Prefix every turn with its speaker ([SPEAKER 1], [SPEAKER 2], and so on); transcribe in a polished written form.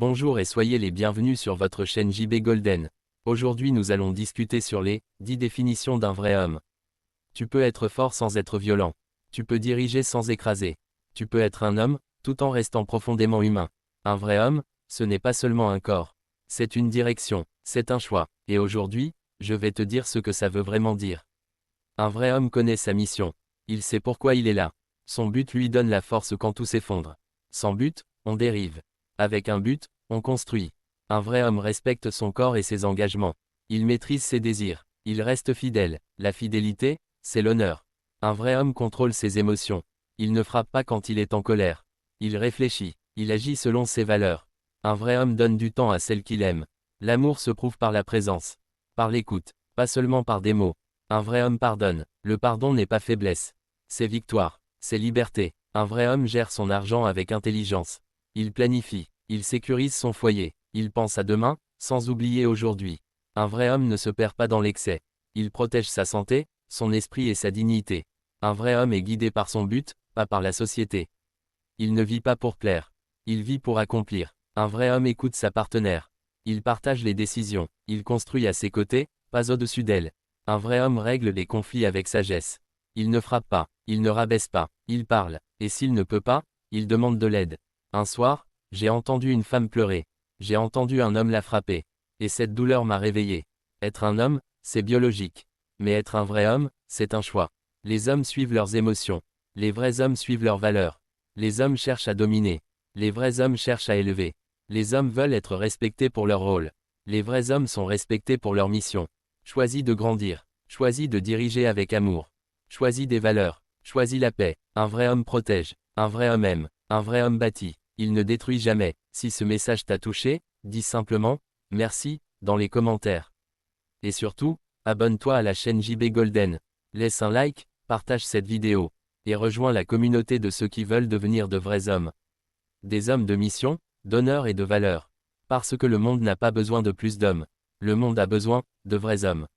[SPEAKER 1] Bonjour et soyez les bienvenus sur votre chaîne JB Golden. Aujourd'hui nous allons discuter sur les 10 définitions d'un vrai homme. Tu peux être fort sans être violent. Tu peux diriger sans écraser. Tu peux être un homme, tout en restant profondément humain. Un vrai homme, ce n'est pas seulement un corps. C'est une direction, c'est un choix. Et aujourd'hui, je vais te dire ce que ça veut vraiment dire. Un vrai homme connaît sa mission. Il sait pourquoi il est là. Son but lui donne la force quand tout s'effondre. Sans but, on dérive. Avec un but, on construit. Un vrai homme respecte son corps et ses engagements. Il maîtrise ses désirs. Il reste fidèle. La fidélité, c'est l'honneur. Un vrai homme contrôle ses émotions. Il ne frappe pas quand il est en colère. Il réfléchit. Il agit selon ses valeurs. Un vrai homme donne du temps à celle qu'il aime. L'amour se prouve par la présence. Par l'écoute. Pas seulement par des mots. Un vrai homme pardonne. Le pardon n'est pas faiblesse. C'est victoire. C'est liberté. Un vrai homme gère son argent avec intelligence. Il planifie. Il sécurise son foyer. Il pense à demain, sans oublier aujourd'hui. Un vrai homme ne se perd pas dans l'excès. Il protège sa santé, son esprit et sa dignité. Un vrai homme est guidé par son but, pas par la société. Il ne vit pas pour plaire. Il vit pour accomplir. Un vrai homme écoute sa partenaire. Il partage les décisions. Il construit à ses côtés, pas au-dessus d'elle. Un vrai homme règle les conflits avec sagesse. Il ne frappe pas. Il ne rabaisse pas. Il parle. Et s'il ne peut pas, il demande de l'aide. Un soir, j'ai entendu une femme pleurer. J'ai entendu un homme la frapper. Et cette douleur m'a réveillé. Être un homme, c'est biologique. Mais être un vrai homme, c'est un choix. Les hommes suivent leurs émotions. Les vrais hommes suivent leurs valeurs. Les hommes cherchent à dominer. Les vrais hommes cherchent à élever. Les hommes veulent être respectés pour leur rôle. Les vrais hommes sont respectés pour leur mission. Choisis de grandir. Choisis de diriger avec amour. Choisis des valeurs. Choisis la paix. Un vrai homme protège. Un vrai homme aime. Un vrai homme bâtit. Il ne détruit jamais. Si ce message t'a touché, dis simplement « Merci » dans les commentaires. Et surtout, abonne-toi à la chaîne JB Golden. Laisse un like, partage cette vidéo. Et rejoins la communauté de ceux qui veulent devenir de vrais hommes. Des hommes de mission, d'honneur et de valeur. Parce que le monde n'a pas besoin de plus d'hommes. Le monde a besoin de vrais hommes.